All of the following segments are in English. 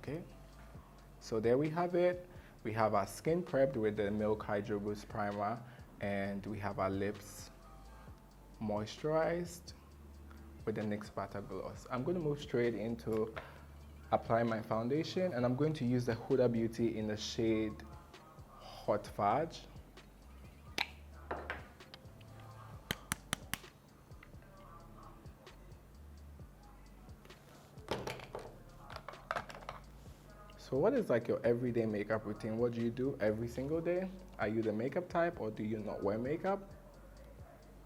Okay, so there we have it. We have our skin prepped with the Milk Hydro Boost Primer, and we have our lips moisturized with the NYX Butter Gloss. I'm going to move straight into apply my foundation, and I'm going to use the Huda Beauty in the shade Hot Fudge. So what is like your everyday makeup routine? What do you do every single day? Are you the makeup type, or do you not wear makeup?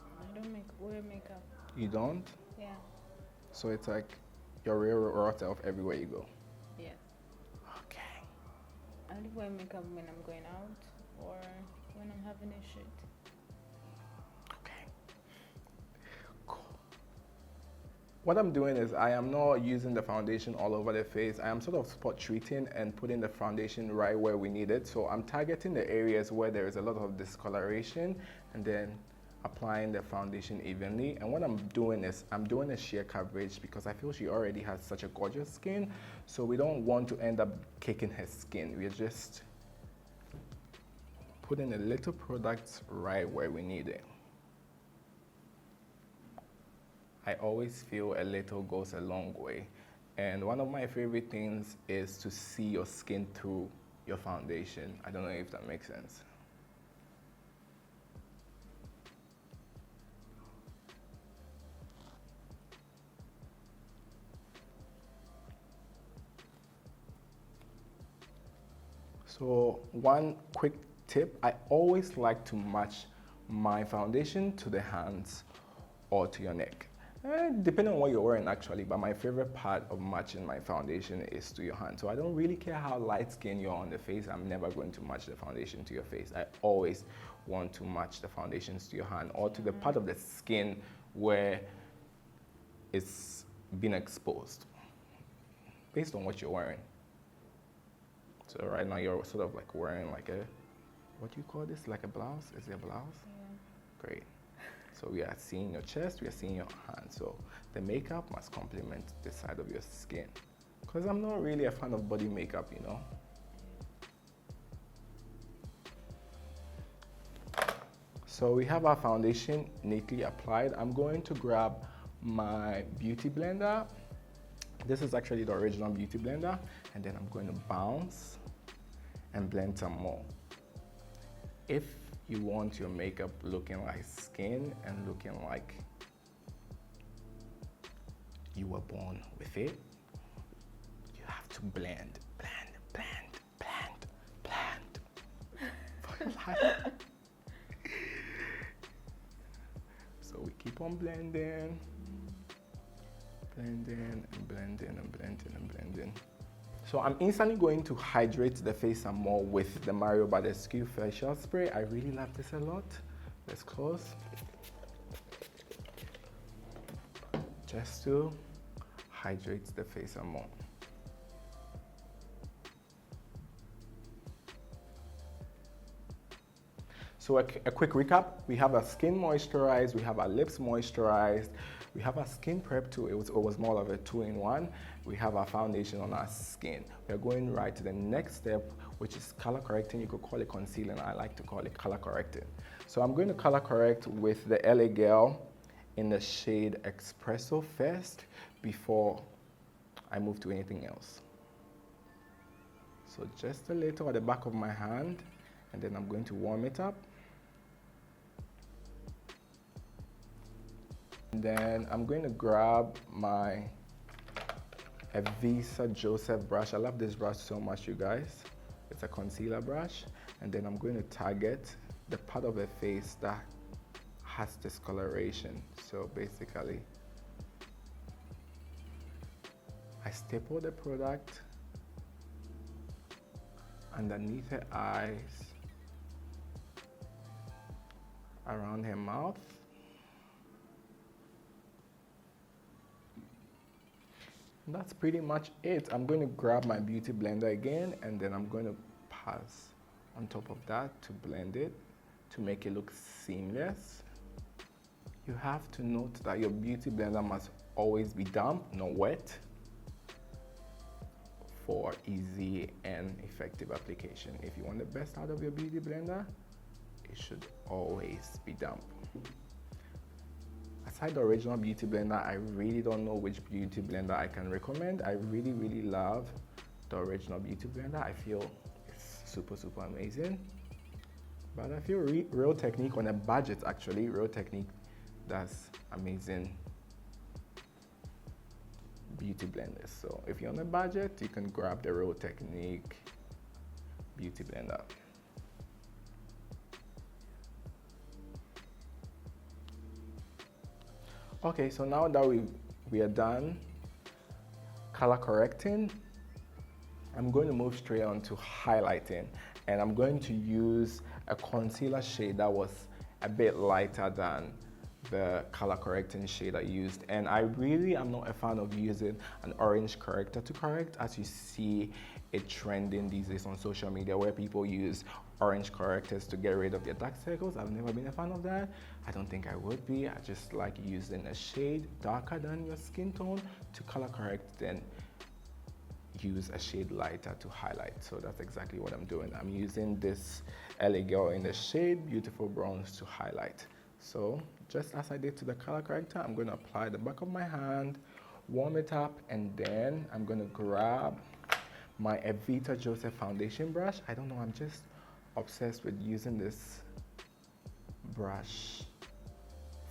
I don't wear makeup. You don't? Yeah. So it's like your real raw self everywhere you go? Yeah. Okay. I only wear makeup when I'm going out or when I'm having a shoot. Okay. Cool. What I'm doing is I am not using the foundation all over the face. I am sort of spot treating and putting the foundation right where we need it. So I'm targeting the areas where there is a lot of discoloration and then applying the foundation evenly. And what I'm doing is I'm doing a sheer coverage because I feel she already has such a gorgeous skin. So we don't want to end up caking her skin. We're just putting a little product right where we need it. I always feel a little goes a long way. And one of my favorite things is to see your skin through your foundation. I don't know if that makes sense. So one quick tip, I always like to match my foundation to the hands or to your neck. Depending on what you're wearing actually, but my favorite part of matching my foundation is to your hand. So I don't really care how light skin you're on the face, I'm never going to match the foundation to your face. I always want to match the foundations to your hand or to the part of the skin where it's been exposed, based on what you're wearing. So right now you're sort of like wearing like a, what do you call this? Like a blouse? Is it a blouse? Yeah. Great. So we are seeing your chest, we are seeing your hand. So the makeup must complement the side of your skin. Because I'm not really a fan of body makeup, you know. So we have our foundation neatly applied. I'm going to grab my beauty blender. This is actually the original beauty blender. And then I'm going to bounce and blend some more. If you want your makeup looking like skin and looking like you were born with it, you have to blend, blend, blend, blend, blend for life. So we keep on blending, blending and blending and blending and blending. So I'm instantly going to hydrate the face some more with the Mario Badescu facial spray. I really love this a lot. Let's close. Just to hydrate the face some more. So a quick recap, we have our skin moisturized, we have our lips moisturized, we have our skin prep too. It was more of a 2-in-1. We have our foundation on our skin. We are going right to the next step, which is color correcting. You could call it concealing. I like to call it color correcting. So I'm going to color correct with the LA Girl in the shade Espresso first before I move to anything else. So just a little at the back of my hand, and then I'm going to warm it up. And then I'm going to grab my Avisa Joseph brush. I love this brush so much, you guys. It's a concealer brush. And then I'm going to target the part of the face that has discoloration. So basically, I staple the product underneath her eyes, around her mouth. And that's pretty much it. I'm going to grab my beauty blender again, and then I'm going to pass on top of that to blend it to make it look seamless. You have to note that your beauty blender must always be damp, not wet, for easy and effective application. If you want the best out of your beauty blender, it should always be damp. Aside the original beauty blender, I really don't know which beauty blender I can recommend. I really love the original beauty blender. I feel it's super amazing. But I feel Real Technique on a budget, actually, Real Technique does amazing beauty blenders. So if you're on a budget, you can grab the Real Technique beauty blender. Okay, so now that we are done color correcting, I'm going to move straight on to highlighting, and I'm going to use a concealer shade that was a bit lighter than the color correcting shade I used. And I really am not a fan of using an orange corrector to correct, as you see it trending these days on social media where people use orange correctors to get rid of their dark circles. I've never been a fan of that. I don't think I would be. I just like using a shade darker than your skin tone to color correct, then use a shade lighter to highlight. So that's exactly what I'm doing. I'm using this LA Girl in the shade Beautiful Bronze to highlight. So just as I did to the color corrector, I'm going to apply the back of my hand, warm it up, and then I'm going to grab my Evita Joseph foundation brush. I don't know, I'm just obsessed with using this brush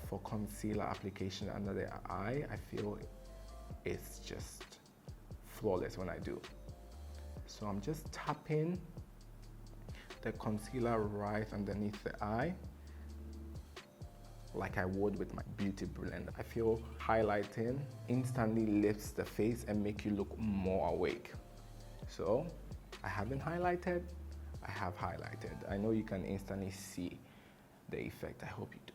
for concealer application under the eye. I feel it's just flawless when I do. So I'm just tapping the concealer right underneath the eye like I would with my beauty blender. I feel highlighting instantly lifts the face and make you look more awake. So I haven't highlighted, I have highlighted. I know you can instantly see the effect. I hope you do.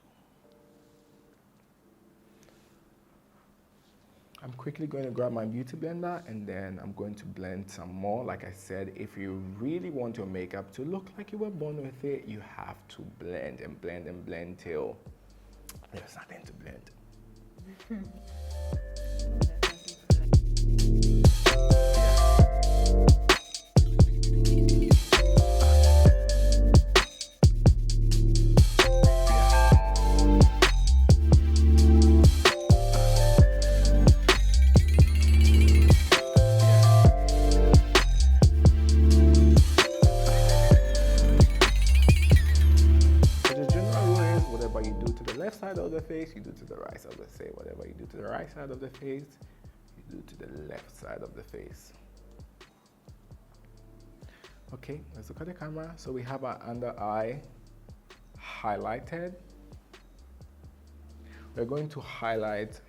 I'm quickly going to grab my beauty blender and then I'm going to blend some more. Like I said, if you really want your makeup to look like you were born with it, you have to blend and blend and blend till there's nothing to blend. You do to the right side of the face. Whatever you do to the right side of the face, you do to the left side of the face. Okay, let's look at the camera. So we have our under eye highlighted. We're going to highlight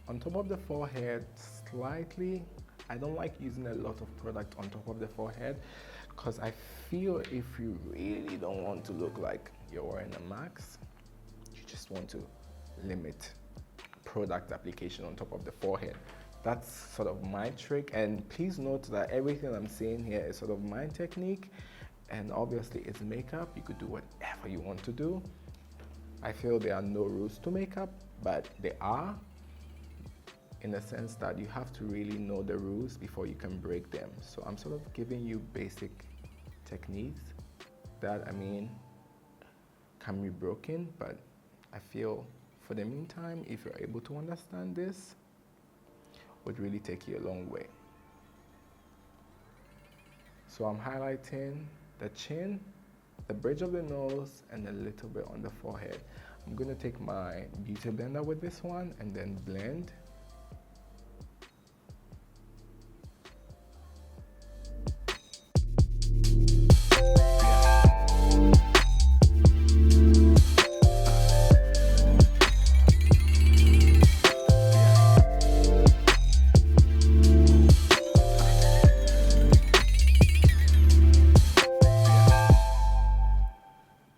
on top of the forehead slightly. I don't like using a lot of product on top of the forehead because I feel if you really don't want to look like you're wearing a mask, just want to limit product application on top of the forehead. That's sort of my trick, and please note that everything I'm saying here is sort of my technique, and obviously it's makeup. You could do whatever you want to do. I feel there are no rules to makeup, but there are, in the sense that you have to really know the rules before you can break them. So I'm sort of giving you basic techniques that, I mean, can be broken, but I feel for the meantime, if you're able to understand this, would really take you a long way. So I'm highlighting the chin, the bridge of the nose, and a little bit on the forehead. I'm going to take my beauty blender with this one and then blend.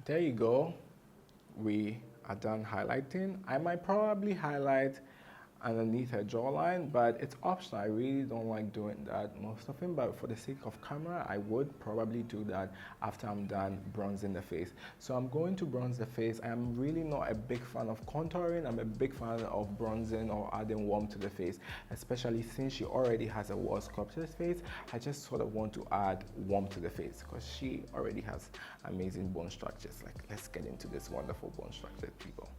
There you go. We are done highlighting. I might probably highlight underneath her jawline, but it's optional. I really don't like doing that most often, but for the sake of camera, I would probably do that after I'm done bronzing the face. So I'm going to bronze the face. I'm really not a big fan of contouring. I'm a big fan of bronzing or adding warmth to the face, especially since she already has a well-sculpted face. I just sort of want to add warmth to the face because she already has amazing bone structures. Like, let's get into this wonderful bone structure, people.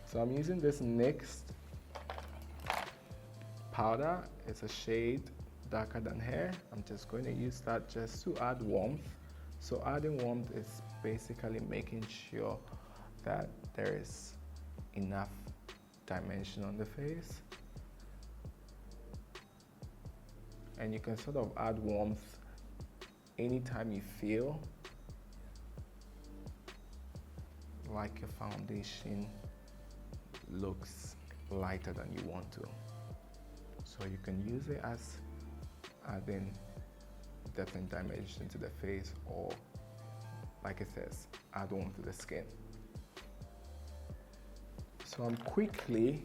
So I'm using this NYX powder. It's a shade darker than hair. I'm just going to use that just to add warmth. So adding warmth is basically making sure that there is enough dimension on the face. And you can sort of add warmth anytime you feel like your foundation looks lighter than you want to. So you can use it as adding depth and dimension to the face, or like it says, add warmth to the skin. So I'm quickly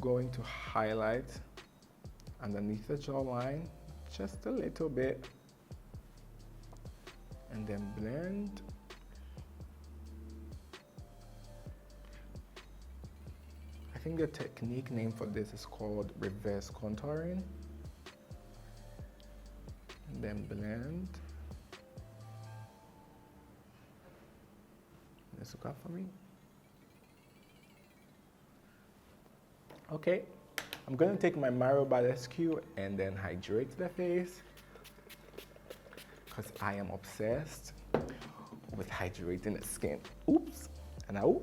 going to highlight underneath the jawline just a little bit and then blend. I think the technique name for this is called reverse contouring. And then blend. Let's look up for me. Okay, I'm going to take my Mario Badescu and then hydrate the face because I am obsessed with hydrating the skin. Oops, and out.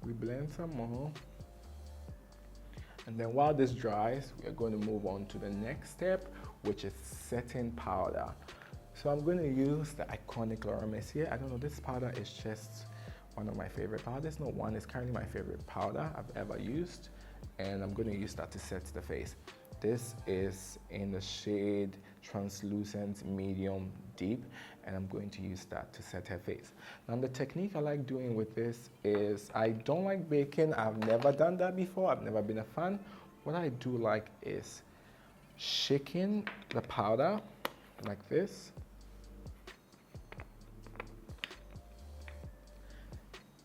We blend some more. And then while this dries, we are going to move on to the next step, which is setting powder. So I'm going to use the iconic Laura Mercier. I don't know, this powder is just one of my favorite powders. No, one is currently my favorite powder I've ever used. And I'm going to use that to set the face. This is in the shade Translucent Medium Deep, and I'm going to use that to set her face. Now the technique I like doing with this is, I don't like baking. I've never done that before. I've never been a fan. What I do like is shaking the powder like this.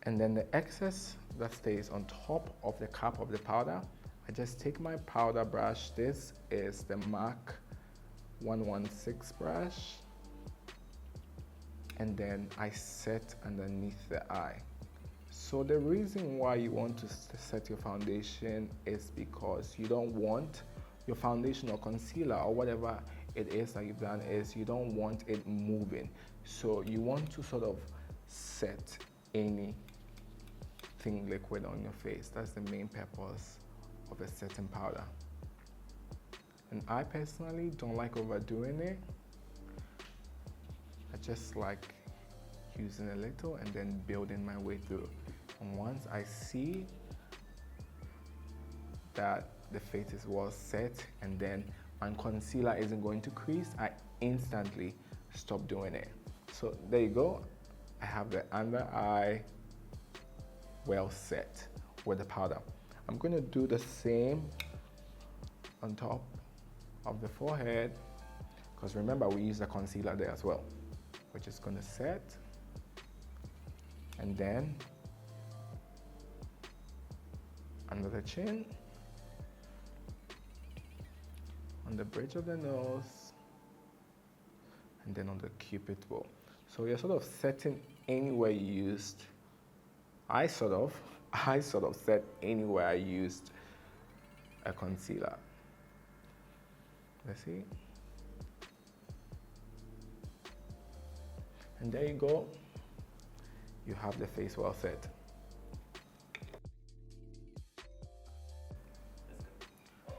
And then the excess that stays on top of the cap of the powder, I just take my powder brush. This is the MAC 116 brush. And then I set underneath the eye. So the reason why you want to set your foundation is because you don't want your foundation or concealer or whatever it is that you've done, is you don't want it moving. So you want to sort of set anything liquid on your face. That's the main purpose of a setting powder. And I personally don't like overdoing it. I just like using a little and then building my way through. And once I see that the face is well set and then my concealer isn't going to crease, I instantly stop doing it. So there you go. I have the under eye well set with the powder. I'm going to do the same on top of the forehead, because remember we use the concealer there as well. We're just going to set, and then under the chin, on the bridge of the nose, and then on the cupid bow. So you're sort of setting anywhere you used. I sort of set anywhere I used a concealer. Let's see. And there you go. You have the face well set.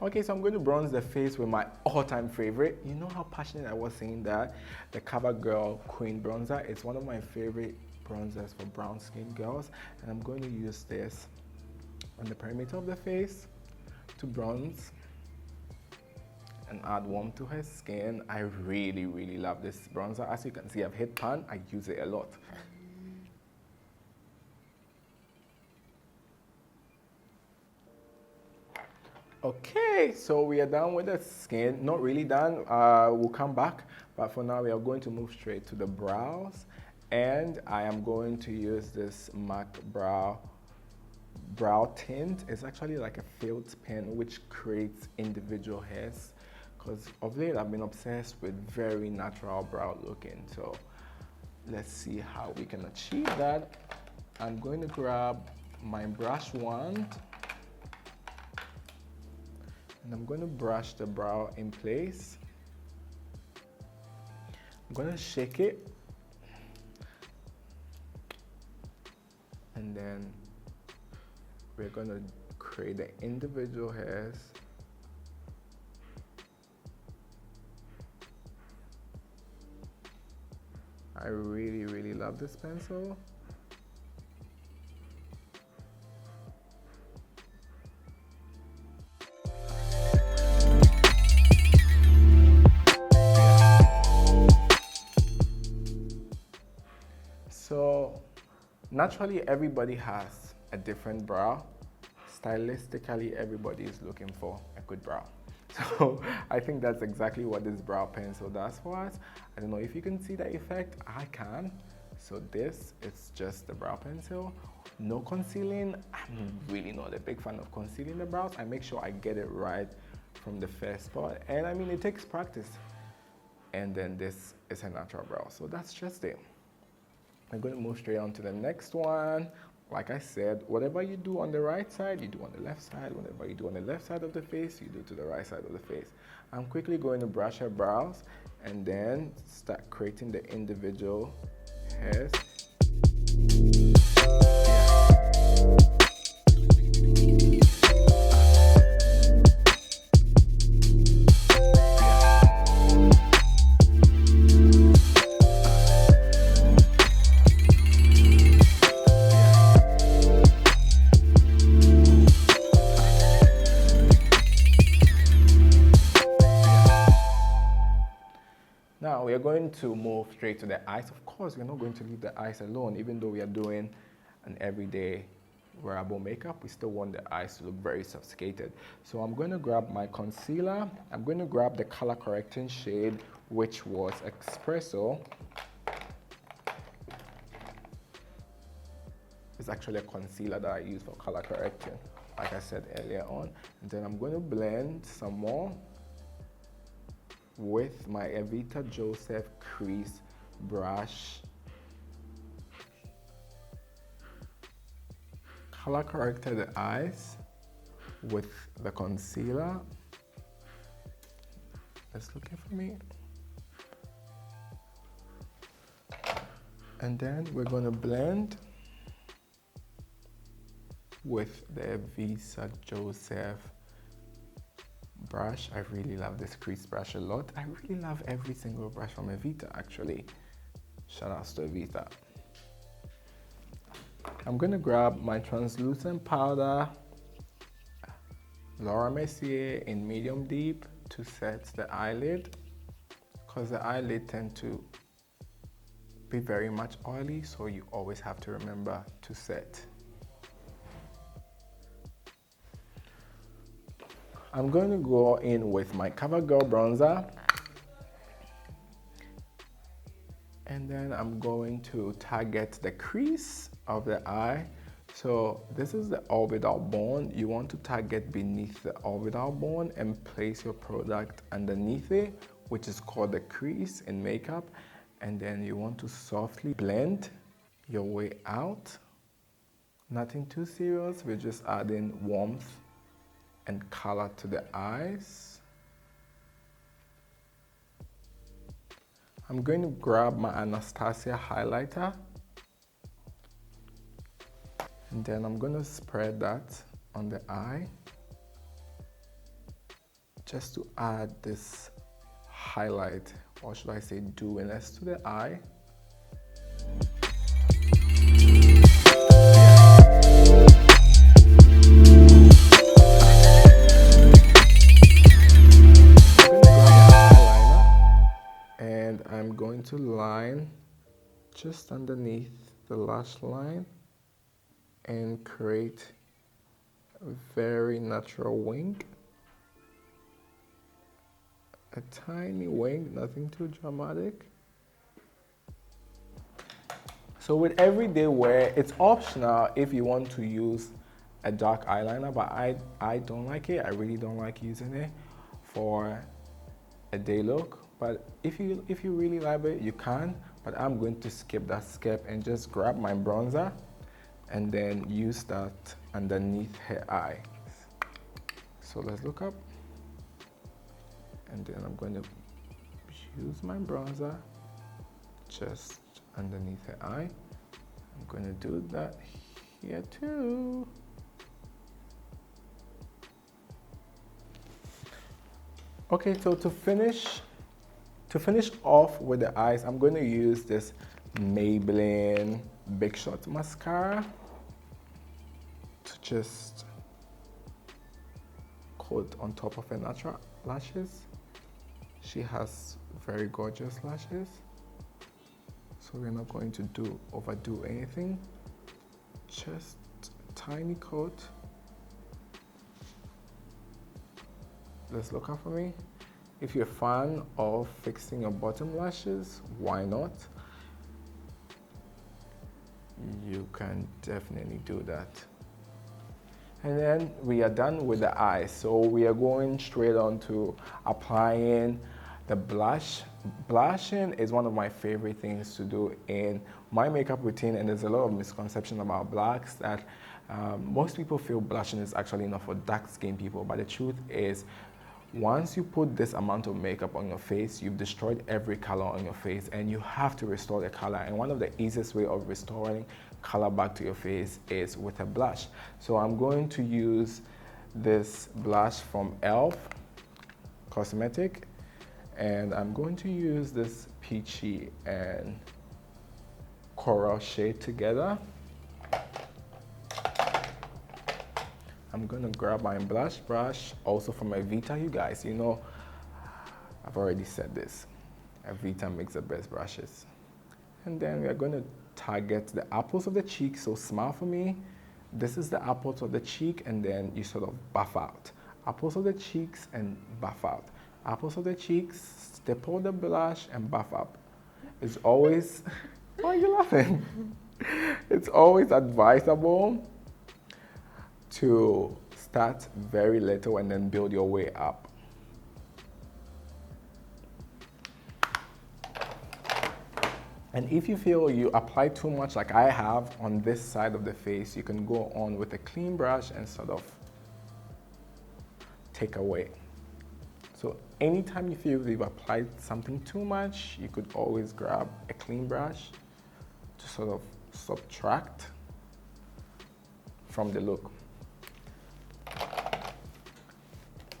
Okay, so I'm going to bronze the face with my all-time favorite. You know how passionate I was saying that? The CoverGirl Queen Bronzer. It's one of my favorite bronzers for brown skin girls. And I'm going to use this on the perimeter of the face to bronze and add warmth to her skin. I really, really love this bronzer. As you can see, I've hit pan. I use it a lot. Okay, so we are done with the skin. Not really done. We'll come back, but for now we are going to move straight to the brows, and I am going to use this MAC brow tint. It's actually like a filled pen which creates individual hairs. Because of late I've been obsessed with very natural brow looking. So let's see how we can achieve that. I'm going to grab my brush wand. And I'm going to brush the brow in place. I'm going to shake it. And then we're going to create the individual hairs. I really, really love this pencil. So naturally everybody has a different brow. Stylistically, everybody is looking for a good brow. So I think that's exactly what this brow pencil does for us. I don't know if you can see the effect. I can. So this is just the brow pencil. No concealing. I'm really not a big fan of concealing the brows. I make sure I get it right from the first spot. And I mean, it takes practice. And then this is a natural brow. So that's just it. I'm going to move straight on to the next one. Like I said, whatever you do on the right side, you do on the left side. Whatever you do on the left side of the face, you do to the right side of the face. I'm quickly going to brush her brows and then start creating the individual hairs. Now we are going to move straight to the eyes. Of course, we're not going to leave the eyes alone. Even though we are doing an everyday wearable makeup, we still want the eyes to look very sophisticated. So I'm going to grab my concealer. I'm going to grab the color correcting shade, which was Espresso. It's actually a concealer that I use for color correcting, like I said earlier on. And then I'm going to blend some more with my Evita Joseph crease brush. Color corrected the eyes with the concealer. It's looking for me. And then we're going to blend with the Evita Joseph brush. I really love this crease brush a lot. I really love every single brush from Evita actually. Shout outs to Evita. I'm going to grab my translucent powder, Laura Mercier in medium deep, to set the eyelid, because the eyelid tend to be very much oily, so you always have to remember to set. I'm going to go in with my CoverGirl bronzer, and then I'm going to target the crease of the eye. So this is the orbital bone. You want to target beneath the orbital bone and place your product underneath it, which is called the crease in makeup. And then you want to softly blend your way out. Nothing too serious. We're just adding warmth and color to the eyes. I'm going to grab my Anastasia highlighter, and then I'm going to spread that on the eye just to add this highlight, or should I say dewiness, to the eye. I'm going to line just underneath the lash line and create a very natural wing. a tiny wing, nothing too dramatic. So with everyday wear, it's optional if you want to use a dark eyeliner, but I don't like it. I really don't like using it for a day look. But if you really like it, you can. But I'm going to skip that step and just grab my bronzer and then use that underneath her eye. So let's look up. And then I'm going to use my bronzer just underneath her eye. I'm going to do that here too. Okay, so to finish off with the eyes, I'm going to use this Maybelline Big Shot mascara to just coat on top of her natural lashes. She has very gorgeous lashes, so we're not going to overdo anything. Just a tiny coat. Let's look out for me. If you're a fan of fixing your bottom lashes, why not? You can definitely do that. And then we are done with the eyes. So we are going straight on to applying the blush. Blushing is one of my favorite things to do in my makeup routine, and there's a lot of misconception about blacks that most people feel blushing is actually not for dark skinned people, but the truth is, once you put this amount of makeup on your face, you've destroyed every color on your face, and you have to restore the color. And one of the easiest way of restoring color back to your face is with a blush. So I'm going to use this blush from e.l.f. Cosmetic, and I'm going to use this peachy and coral shade together. I'm gonna grab my blush brush, also from Avita, you guys. You know, I've already said this. Avita makes the best brushes. And then we are gonna target the apples of the cheek, so smile for me. This is the apples of the cheek, and then you sort of buff out. Apples of the cheeks and buff out. Apples of the cheeks, stipple the blush and buff up. It's always, why are you laughing? It's always advisable to start very little and then build your way up. And if you feel you apply too much like I have on this side of the face, you can go on with a clean brush and sort of take away. So anytime you feel you've applied something too much, you could always grab a clean brush to sort of subtract from the look.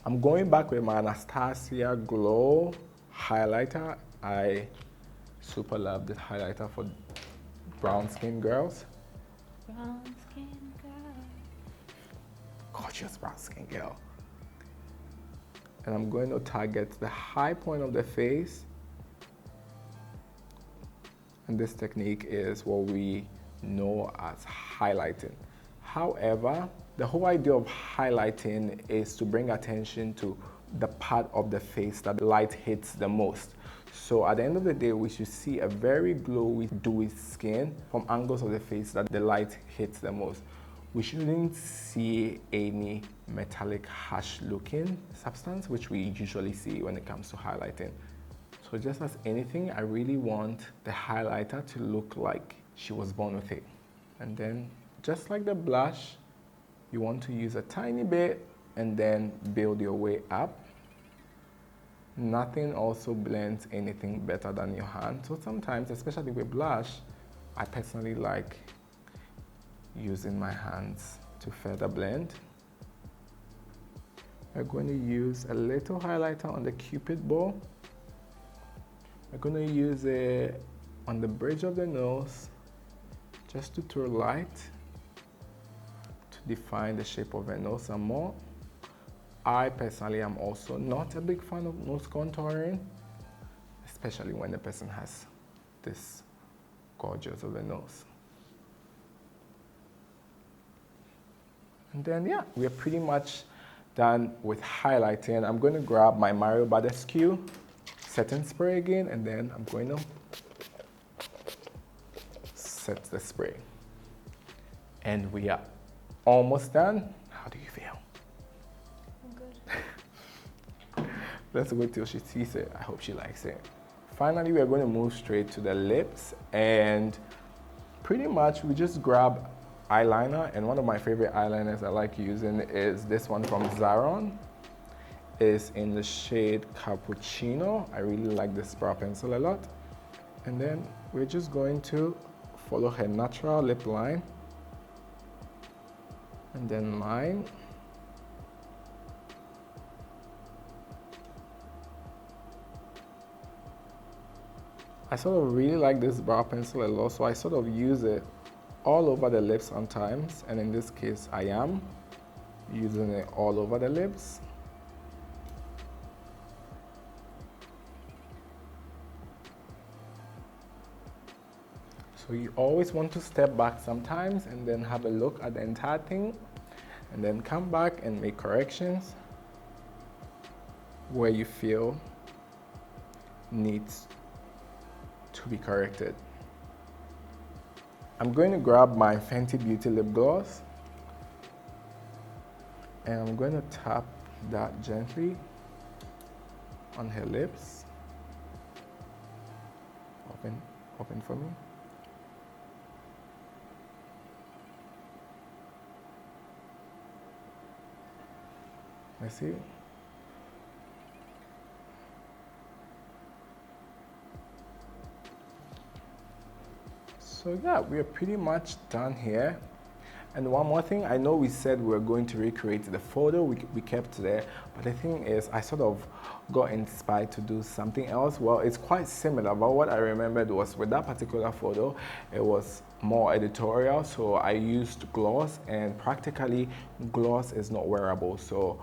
I'm going back with my Anastasia Glow highlighter. I super love this highlighter for brown skin girls. Brown skin girl. Gorgeous brown skin girl. And I'm going to target the high point of the face. And this technique is what we know as highlighting. However, the whole idea of highlighting is to bring attention to the part of the face that the light hits the most. So at the end of the day, we should see a very glowy, dewy skin from angles of the face that the light hits the most. We shouldn't see any metallic, harsh looking substance, which we usually see when it comes to highlighting. So just as anything, I really want the highlighter to look like she was born with it. And then just like the blush, you want to use a tiny bit and then build your way up. Nothing also blends anything better than your hand. So sometimes, especially with blush, I personally like using my hands to further blend. We're going to use a little highlighter on the Cupid bow. We're going to use it on the bridge of the nose, just to throw light to define the shape of the nose some more. I personally am also not a big fan of nose contouring, especially when the person has this gorgeous of a nose. And then, yeah, we are pretty much done with highlighting, I'm going to grab my Mario Badescu setting spray again, and then I'm going to set the spray. And we are almost done. How do you feel? Good. Let's wait till she sees it. I hope she likes it. Finally, we are going to move straight to the lips, and pretty much we just grab eyeliner, and one of my favorite eyeliners I like using is this one from Zaron. It's in the shade Cappuccino. I really like this brow pencil a lot. And then we're just going to follow her natural lip line, and then line. I sort of really like this brow pencil a lot, so I sort of use it all over the lips sometimes, and in this case I am using it all over the lips. So you always want to step back sometimes and then have a look at the entire thing, and then come back and make corrections where you feel needs to be corrected. I'm going to grab my Fenty Beauty lip gloss, and I'm going to tap that gently on her lips. Open for me. Let's see. So yeah, we are pretty much done here. And one more thing, I know we said we were going to recreate the photo we kept there, but the thing is I sort of got inspired to do something else. Well, it's quite similar, but what I remembered was with that particular photo, it was more editorial, so I used gloss, and practically gloss is not wearable, so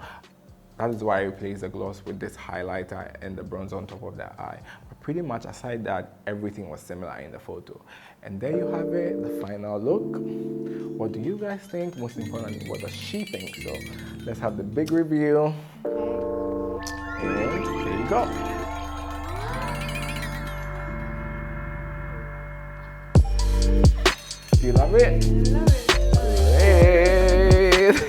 that is why I replaced the gloss with this highlighter and the bronze on top of the eye. But pretty much aside that, everything was similar in the photo. And there you have it, the final look. What do you guys think? Most importantly, what does she think? So let's have the big reveal. And here you go. Do you love it? I love it. Great.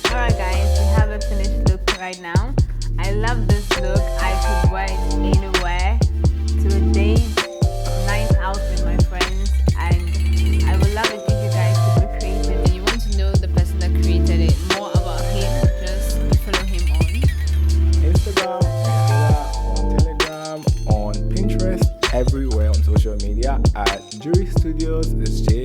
Alright guys, we have a finished look right now. I love this look. I could wear it anywhere, to a date, night out with my friends, and I would love it if you guys could recreate it. And you want to know the person that created it, more about him, just follow him on Instagram, on Telegram, on Pinterest, everywhere on social media at Jury Studios. It's J